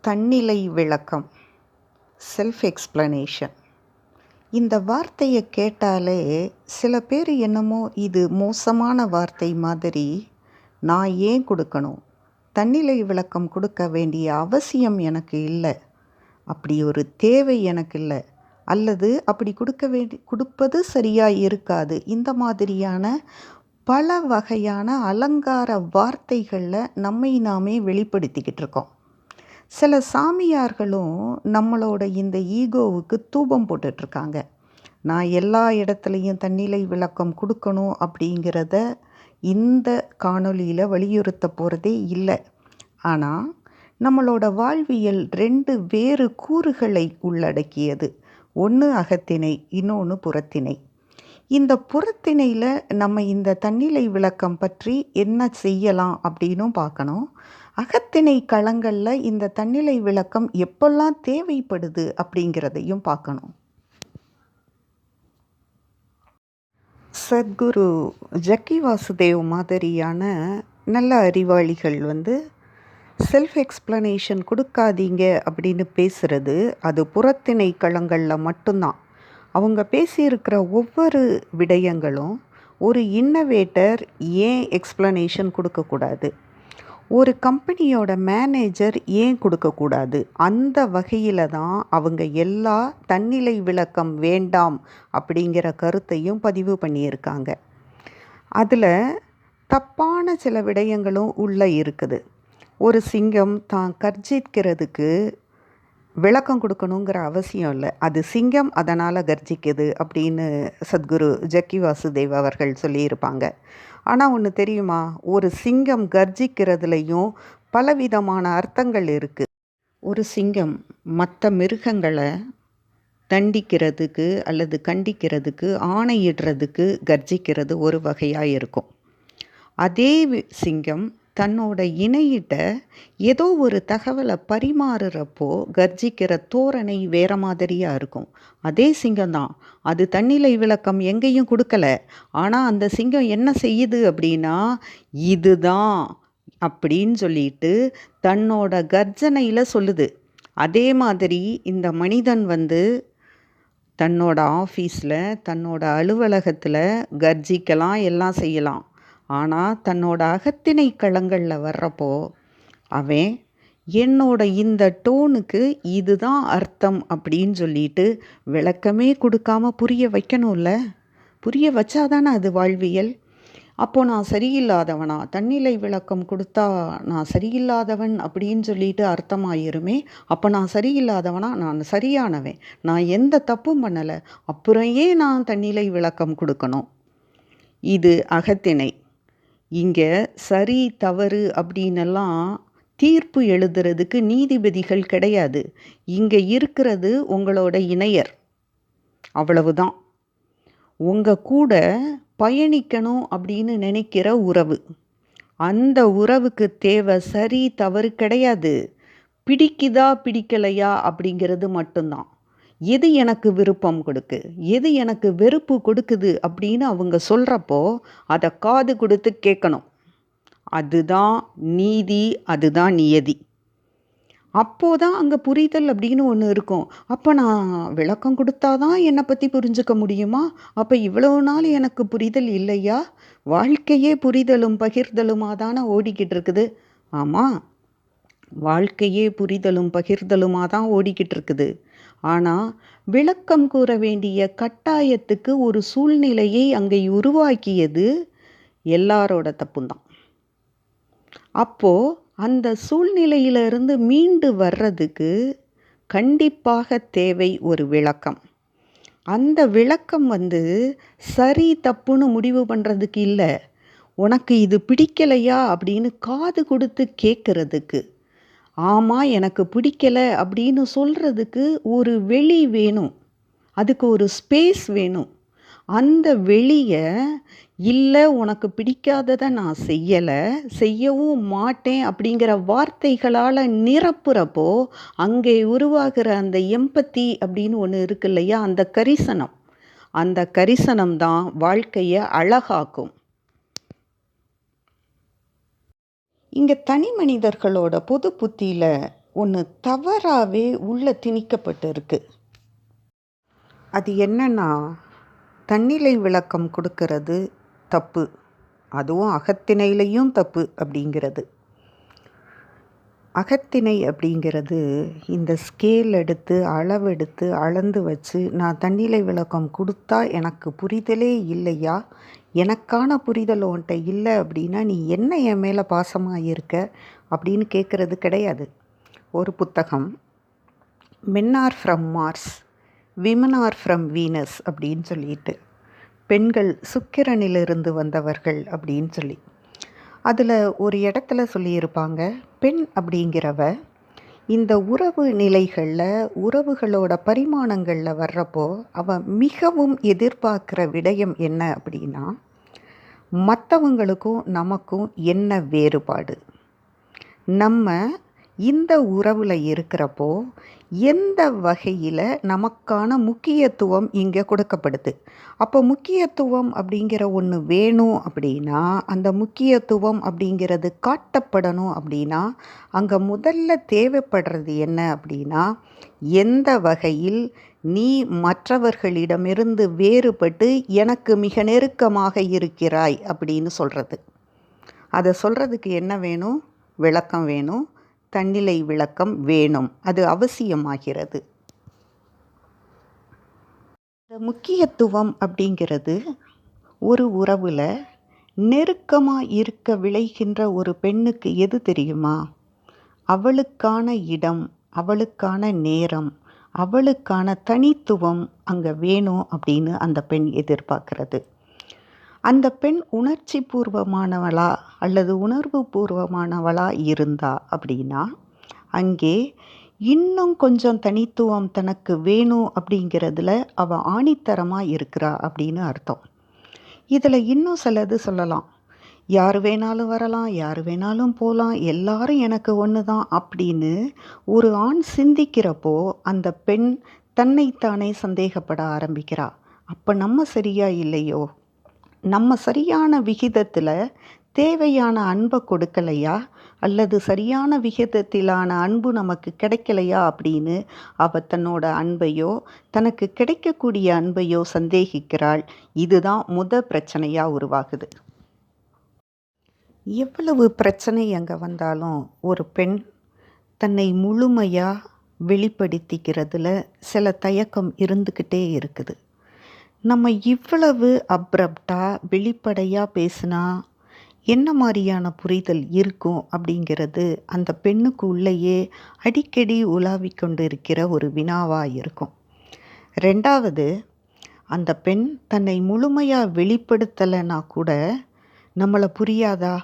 தன்னிலை விளக்கம், self explanation. இந்த வார்த்தையை கேட்டாலே சில பேர் என்னமோ இது மோசமான வார்த்தை மாதிரி, நான் ஏன் கொடுக்கணும், தன்னிலை விளக்கம் கொடுக்க வேண்டிய அவசியம் எனக்கு இல்லை, அப்படி ஒரு தேவை எனக்கு இல்லை, அல்லது அப்படி கொடுப்பது சரியாக இருக்காது, இந்த மாதிரியான பல வகையான அலங்கார வார்த்தைகளில் நம்மை நாமே வெளிப்படுத்திக்கிட்டு இருக்கோம். சில சாமியார்களும் நம்மளோட இந்த ஈகோவுக்கு தூபம் போட்டுட்ருக்காங்க. நான் எல்லா இடத்துலையும் தன்னிலை விளக்கம் கொடுக்கணும் அப்படிங்கிறத இந்த காணொளியில் வலியுறுத்த போகிறதே இல்லை. ஆனால் நம்மளோட வாழ்வியல் 2 வேறு கூறுகளை உள்ளடக்கியது. ஒன்று அகத்திணை, இன்னொன்று புறத்திணை. இந்த புறத்திணையில் நம்ம இந்த தன்னிலை விளக்கம் பற்றி என்ன செய்யலாம் அப்படின்னும் பார்க்கணும். அகத்திணை களங்களில் இந்த தன்னிலை விளக்கம் எப்பெல்லாம் தேவைப்படுது அப்படிங்கிறதையும் பார்க்கணும். சத்குரு ஜக்கி வாசுதேவ் மாதிரியான நல்ல அறிவாளிகள் செல்ஃப் எக்ஸ்ப்ளனேஷன் கொடுக்காதீங்க அப்படின்னு பேசுகிறது அது புறத்திணை களங்களில் மட்டும்தான். அவங்க பேசியிருக்கிற ஒவ்வொரு விடயங்களும் ஒரு இன்னோவேட்டர் ஏன் எக்ஸ்ப்ளனேஷன் கொடுக்கக்கூடாது, ஒரு கம்பெனியோட மேனேஜர் ஏன் கொடுக்கக்கூடாது, அந்த வகையில் தான் அவங்க எல்லா தன்னிலை விளக்கம் வேண்டாம் அப்படிங்கிற கருத்தையும் பதிவு பண்ணியிருக்காங்க. அதில் தப்பான சில விடயங்களும் உள்ளே இருக்குது. ஒரு சிங்கம் தான் கர்ஜிக்கிறதுக்கு விளக்கம் கொடுக்கணுங்கிற அவசியம் இல்லை, அது சிங்கம் அதனால் கர்ஜிக்குது அப்படின்னு சத்குரு ஜக்கி வாசுதேவ் அவர்கள் சொல்லியிருப்பாங்க. ஆனால் ஒன்று தெரியுமா, ஒரு சிங்கம் கர்ஜிக்கிறதுலையும் பலவிதமான அர்த்தங்கள் இருக்குது. ஒரு சிங்கம் மற்ற மிருகங்களை தண்டிக்கிறதுக்கு அல்லது கண்டிக்கிறதுக்கு ஆணையிடுறதுக்கு கர்ஜிக்கிறது ஒரு வகையாக இருக்கும். அதே சிங்கம் தன்னோட இணையிட்ட ஏதோ ஒரு தகவலை பரிமாறுறப்போ கர்ஜிக்கிற தோரணை வேறு மாதிரியாக இருக்கும். அதே சிங்கம்தான், அது தன்னிலை விளக்கம் எங்கேயும் கொடுக்கல. ஆனால் அந்த சிங்கம் என்ன செய்யுது அப்படின்னா, இதுதான் அப்படின்னு சொல்லிட்டு தன்னோட கர்ஜனையில் சொல்லுது. அதே மாதிரி இந்த மனிதன் தன்னோட ஆஃபீஸில் தன்னோட அலுவலகத்தில் கர்ஜிக்கலாம், எல்லாம் செய்யலாம். ஆனால் தன்னோட அகத்திணை களங்களில் வர்றப்போ அவன் என்னோட இந்த டோனுக்கு இதுதான் அர்த்தம் அப்படின்னு சொல்லிட்டு விளக்கமே கொடுக்காம புரிய வைக்கணும்ல. புரிய வச்சாதானே அது வாழ்வியல். அப்போது நான் சரியில்லாதவனா, தன்னிலை விளக்கம் கொடுத்தா நான் சரியில்லாதவன் அப்படின்னு சொல்லிட்டு அர்த்தமாயிருமே. அப்போ நான் சரியில்லாதவனா, நான் சரியானவன், நான் எந்த தப்பும் பண்ணலை, அப்புறம் ஏன் நான் தன்னிலை விளக்கம் கொடுக்கணும்? இது அகத்திணை. இங்கே சரி தவறு அப்படின்னெல்லாம் தீர்ப்பு எழுதுறதுக்கு நீதிபதிகள் கிடையாது. இங்கே இருக்கிறது உங்களோட இணையர், அவ்வளவுதான். உங்கள் கூட பயணிக்கணும் அப்படின்னு நினைக்கிற உறவு. அந்த உறவுக்கு தேவை சரி தவறு கிடையாது, பிடிக்குதா பிடிக்கலையா அப்படிங்கிறது மட்டும்தான். எது எனக்கு விருப்பம் கொடுக்கு, எது எனக்கு வெறுப்பு கொடுக்குது அப்படின்னு அவங்க சொல்கிறப்போ அதை காது கொடுத்து கேட்கணும். அதுதான் நீதி, அதுதான் நியதி. அப்போதான் அங்கே புரிதல் அப்படின்னு ஒன்று இருக்கும். அப்போ நான் விளக்கம் கொடுத்தாதான் என்னை பற்றி புரிஞ்சுக்க முடியுமா? அப்போ இவ்வளவு நாள் எனக்கு புரிதல் இல்லையா? வாழ்க்கையே புரிதலும் பகிர்தலுமாக தானே ஓடிக்கிட்டு இருக்குது. ஆமாம், வாழ்க்கையே புரிதலும் பகிர்தலுமாக தான் ஓடிக்கிட்டு இருக்குது. ஆனால் விளக்கம் கூற வேண்டிய கட்டாயத்துக்கு ஒரு சூழ்நிலையை அங்கே உருவாக்கியது எல்லாரோட தப்புந்தான். அப்போது அந்த சூழ்நிலையிலிருந்து மீண்டு வர்றதுக்கு கண்டிப்பாக தேவை ஒரு விளக்கம். அந்த விளக்கம் சரி தப்புன்னு முடிவு பண்ணுறதுக்கு இல்லை, உனக்கு இது பிடிக்கலையா அப்படின்னு காது கொடுத்து கேட்குறதுக்கு. ஆமாம், எனக்கு பிடிக்கலை அப்படின்னு சொல்கிறதுக்கு ஒரு வெளி வேணும், அதுக்கு ஒரு ஸ்பேஸ் வேணும். அந்த வெளியை இல்லை உனக்கு பிடிக்காததை நான் செய்யலை, செய்யவும் மாட்டேன் அப்படிங்கிற வார்த்தைகளால் நிரப்புறப்போ அங்கே உருவாகிற அந்த எம்பத்தி அப்படின்னு ஒன்று இருக்கு இல்லையா, அந்த கரிசனம் தான் வாழ்க்கையை அழகாக்கும். இங்கே தனி மனிதர்களோட பொது புத்தியில் ஒன்று தவறாகவே உள்ளே திணிக்கப்பட்டு இருக்கு. அது என்னன்னா, தன்னிலை விளக்கம் கொடுக்கறது தப்பு, அதுவும் அகத்திணையிலையும் தப்பு அப்படிங்கிறது. அகத்திணை அப்படிங்கிறது இந்த ஸ்கேல் எடுத்து அளவெடுத்து அளந்து வச்சு நான் தன்னிலை விளக்கம் கொடுத்தா எனக்கு புரிதலே இல்லையா, எனக்கான புரிதல் உன்கிட்ட இல்லை அப்படின்னா நீ என்ன என் மேலே பாசமாக இருக்க அப்படின்னு கேட்குறது கிடையாது. ஒரு புத்தகம் men are from Mars, women are from Venus அப்படின்னு சொல்லிட்டு, பெண்கள் சுக்கிரனிலிருந்து வந்தவர்கள் அப்படின்னு சொல்லி, அதில் ஒரு இடத்துல சொல்லியிருப்பாங்க, பெண் அப்படிங்கிறவ இந்த உறவு நிலைகளில் உறவுகளோட பரிமாணங்களில் வர்றப்போ அவள் மிகவும் எதிர்பார்க்குற விடயம் என்ன அப்படின்னா, மற்றவங்களுக்கும் நமக்கும் என்ன வேறுபாடு, நம்ம இந்த உறவில் இருக்கிறப்போ எந்த வகையில் நமக்கான முக்கியத்துவம் இங்கே கொடுக்கப்படுது. அப்போ முக்கியத்துவம் அப்படிங்கிற ஒன்று வேணும் அப்படின்னா, அந்த முக்கியத்துவம் அப்படிங்கிறது காட்டப்படணும் அப்படின்னா, அங்கே முதல்ல தேவைப்படுறது என்ன அப்படின்னா, எந்த வகையில் நீ மற்றவர்களிடமிருந்து வேறுபட்டு எனக்கு மிக நெருக்கமாக இருக்கிறாய் அப்படின்னு சொல்கிறது. அதை சொல்கிறதுக்கு என்ன வேணும்? விளக்கம் வேணும், தன்னிலை விளக்கம் வேணும், அது அவசியமாகிறது. இந்த முக்கியத்துவம் அப்படிங்கிறது ஒரு உறவில் நெருக்கமாக இருக்க விளைகின்ற ஒரு பெண்ணுக்கு எது தெரியுமா? அவளுக்கான இடம், அவளுக்கான நேரம், அவளுக்கான தனித்துவம் அங்கே வேணும் அப்படின்னு அந்த பெண் எதிர்பார்க்கிறது. அந்த பெண் உணர்ச்சி பூர்வமானவளா அல்லது உணர்வு பூர்வமானவளா இருந்தா அப்படின்னா, அங்கே இன்னும் கொஞ்சம் தனித்துவம் தனக்கு வேணும் அப்படிங்கிறதுல அவள் ஆணித்தரமாக இருக்கிறா அப்படின்னு அர்த்தம். இதில் இன்னும் சிலது சொல்லலாம். யார் வேணாலும் வரலாம், யார் வேணாலும் போகலாம், எல்லாரும் எனக்கு ஒன்று தான் அப்படின்னு ஒரு ஆண் சிந்திக்கிறப்போ அந்த பெண் தன்னைத்தானே சந்தேகப்பட ஆரம்பிக்கிறா. அப்போ நம்ம சரியா இல்லையோ, நம்ம சரியான விகிதத்தில் தேவையான அன்பை கொடுக்கலையா அல்லது சரியான விகிதத்திலான அன்பு நமக்கு கிடைக்கலையா அப்படின்னு அவள் தன்னோட அன்பையோ தனக்கு கிடைக்கக்கூடிய அன்பையோ சந்தேகிக்கிறாள். இதுதான் பிரச்சனையாக உருவாகுது. எவ்வளவு பிரச்சனை அங்கே வந்தாலும் ஒரு பெண் தன்னை முழுமையாக வெளிப்படுத்திக்கிறதுல சில தயக்கம் இருந்துக்கிட்டே இருக்குது. நம்ம இவ்வளவு அப்ரப்டாக வெளிப்படையாக பேசினா என்ன மாதிரியான புரிதல் இருக்கும் அப்படிங்கிறது அந்த பெண்ணுக்கு உள்ளேயே அடிக்கடி உலாவிக் கொண்டு இருக்கிற ஒரு வினாவாக இருக்கும். ரெண்டாவது, அந்த பெண் தன்னை முழுமையாக வெளிப்படுத்தலைன்னா கூட நம்மளை புரியாதா,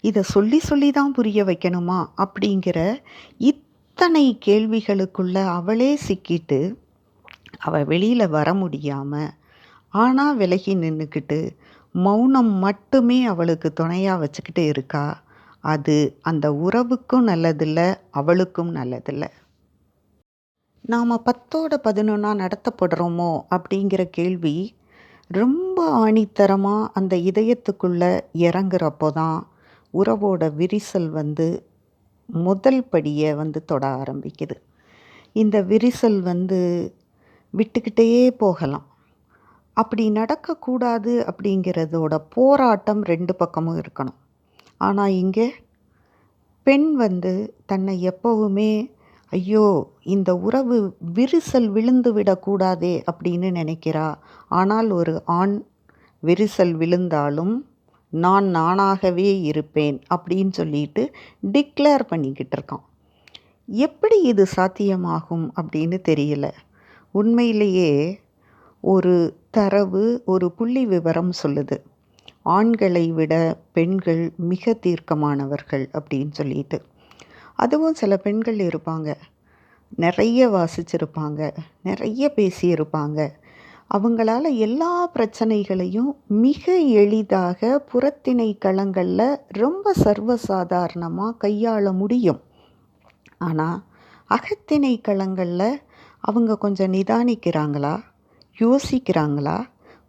இதை சொல்லி சொல்லி தான் புரிய வைக்கணுமா அப்படிங்கிற இத்தனை கேள்விகளுக்குள்ள அவளே சிக்கிட்டு அவள் வெளியில் வர முடியாமல் ஆனால் விலகி நின்றுக்கிட்டு மௌனம் மட்டுமே அவளுக்கு துணையாக வச்சுக்கிட்டு இருக்கா. அது அந்த உறவுக்கும் நல்லதில்லை, அவளுக்கும் நல்லதில்லை. நாம் 10ஓட 11 நடத்தப்படுறோமோ அப்படிங்கிற கேள்வி ரொம்ப ஆணித்தரமாக அந்த இதயத்துக்குள்ளே இறங்குறப்போ தான் உறவோட விரிசல் முதல் படியை தொட ஆரம்பிக்குது. இந்த விரிசல் விட்டுக்கிட்டே போகலாம். அப்படி நடக்கக்கூடாது அப்படிங்கிறதோட போராட்டம் 2 பக்கமும் இருக்கணும். ஆனால் இங்கே பெண் தன்னை எப்போவுமே ஐயோ இந்த உறவு விரிசல் விழுந்து விடக்கூடாதே அப்படின்னு நினைக்கிறா. ஆனால் ஒரு ஆண் விரிசல் விழுந்தாலும் நான் நானாகவே இருப்பேன் அப்படின்னு சொல்லிட்டு டிக்ளேர் பண்ணிக்கிட்டு இருக்கான். எப்படி இது சாத்தியமாகும் அப்படின்னு தெரியல. உண்மையிலேயே ஒரு தரவு, ஒரு புள்ளி விவரம் சொல்லுது, ஆண்களை விட பெண்கள் மிக தீர்க்கமானவர்கள் அப்படின்னு சொல்லிட்டு. அதுவும் சில பெண்கள் இருப்பாங்க, நிறைய வாசிச்சிருப்பாங்க, நிறைய பேசியிருப்பாங்க, அவங்களால எல்லா பிரச்சனைகளையும் மிக எளிதாக புறத்திணை களங்களில் ரொம்ப சர்வசாதாரணமாக கையாள முடியும். ஆனால் அகத்திணை களங்களில் அவங்க கொஞ்சம் நிதானிக்கிறாங்களா, யோசிக்கிறாங்களா,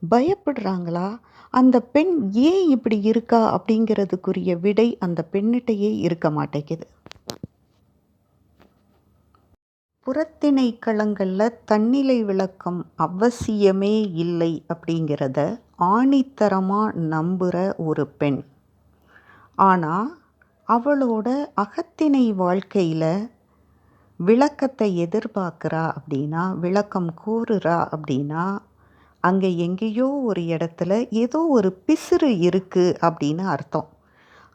பயப்படுறாங்களா, அந்த பெண் ஏன் இப்படி இருக்கா அப்படிங்கிறதுக்குரிய விடை அந்த பெண்ணிட்டையே இருக்க மாட்டேங்குது. புறத்திணை களங்களில் தன்னிலை விளக்கம் அவசியமே இல்லை அப்படிங்கிறத ஆணித்தரமாக நம்புகிற ஒரு பெண். ஆனால் அவளோட அகத்திணை வாழ்க்கையில் விளக்கத்தை எதிர்பார்க்குறா அப்படின்னா, விளக்கம் கூறுறா அப்படின்னா, அங்கே எங்கேயோ ஒரு இடத்துல ஏதோ ஒரு பிசுறு இருக்குது அப்படின்னு அர்த்தம்.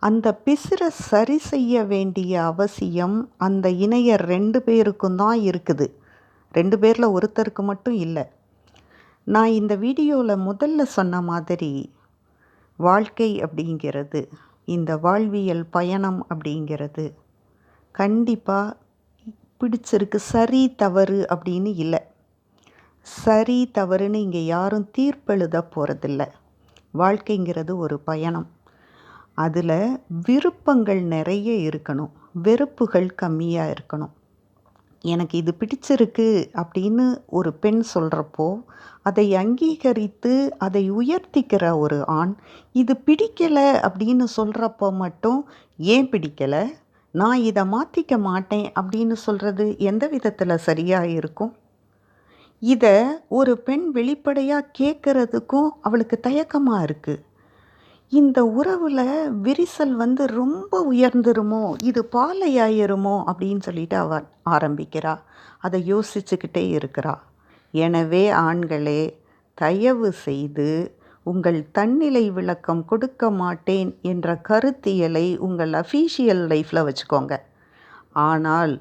அந்த பிசுரை சரி செய்ய வேண்டிய அவசியம் அந்த இணையர் 2 பேருக்கும் தான் இருக்குது. 2 பேரில் ஒருத்தருக்கு மட்டும் இல்லை. நான் இந்த வீடியோவில் முதல்ல சொன்ன மாதிரி, வாழ்க்கை அப்படிங்கிறது, இந்த வாழ்வியல் பயணம் அப்படிங்கிறது கண்டிப்பாக பிடிச்சிருக்கு, சரி தவறு அப்படின்னு இல்லை. சரி தவறுன்னு இங்கே யாரும் தீர்ப்பெழுத போகிறதில்ல. வாழ்க்கைங்கிறது ஒரு பயணம். அதில் விருப்பங்கள் நிறைய இருக்கணும், வெறுப்புகள் கம்மியாக இருக்கணும். எனக்கு இது பிடிச்சிருக்கு அப்படின்னு ஒரு பெண் சொல்கிறப்போ அதை அங்கீகரித்து அதை உயர்த்திக்கிற ஒரு ஆண், இது பிடிக்கலை அப்படின்னு சொல்கிறப்போ மட்டும் ஏன் பிடிக்கலை, நான் இதை மாற்றிக்க மாட்டேன் அப்படின்னு சொல்கிறது எந்த விதத்தில் சரியாக இருக்கும்? இதை ஒரு பெண் வெளிப்படையாக கேட்குறதுக்கும் அவளுக்கு தயக்கமாக இருக்குது. இந்த உறவில் விரிசல் ரொம்ப உயர்ந்துருமோ, இது பாலையாயிருமோ அப்படின்னு சொல்லிட்டு அவள் ஆரம்பிக்கிறா. அதை யோசிச்சுக்கிட்டே இருக்கிறா. எனவே ஆண்களே, தயவு செய்து உங்கள் தன்னிலை விளக்கம் கொடுக்க மாட்டேன் என்ற கருத்தியலை உங்கள் அஃபீஷியல் லைஃப்பில் வச்சுக்கோங்க. ஆனால்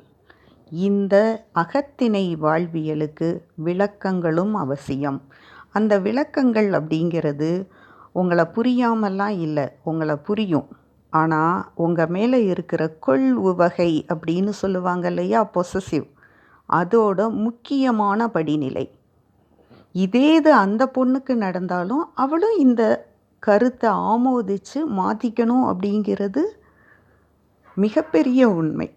இந்த அகத்திணை வாழ்வியலுக்கு விளக்கங்களும் அவசியம். அந்த விளக்கங்கள் அப்படிங்கிறது உங்களை புரியாமலாம் இல்லை, உங்களை புரியும். ஆனால் உங்கள் மேலே இருக்கிற கொள் உவகை அப்படின்னு சொல்லுவாங்க இல்லையா, பொசசிவ், அதோட முக்கியமான படிநிலை. இதேது அந்த பொண்ணுக்கு நடந்தாலும் அவளும் இந்த கருத்தை ஆமோதித்து மாற்றிக்கணும் அப்படிங்கிறது மிகப்பெரிய உண்மை.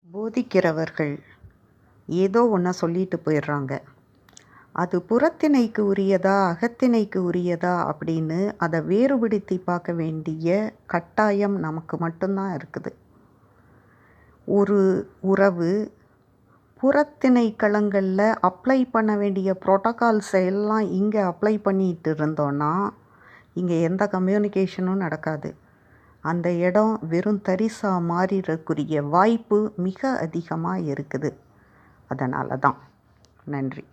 போதிக்கிறவர்கள் ஏதோ ஒன்றை சொல்லிட்டு போயிடுறாங்க. அது புறத்திணைக்கு உரியதா அகத்திணைக்கு உரியதா அப்படின்னு அதை வேறுபடுத்தி பார்க்க வேண்டிய கட்டாயம் நமக்கு மட்டும்தான் இருக்குது. ஒரு உறவு புறத்திணை களங்களில் அப்ளை பண்ண வேண்டிய ப்ரோட்டோகால்ஸை எல்லாம் இங்கே அப்ளை பண்ணிட்டு இருந்தோன்னா இங்கே எந்த கம்யூனிகேஷனும் நடக்காது. அந்த இடம் வெறும் தரிசாக மாறிடக்கூடிய வாய்ப்பு மிக அதிகமாக இருக்குது. அதனால தான். நன்றி.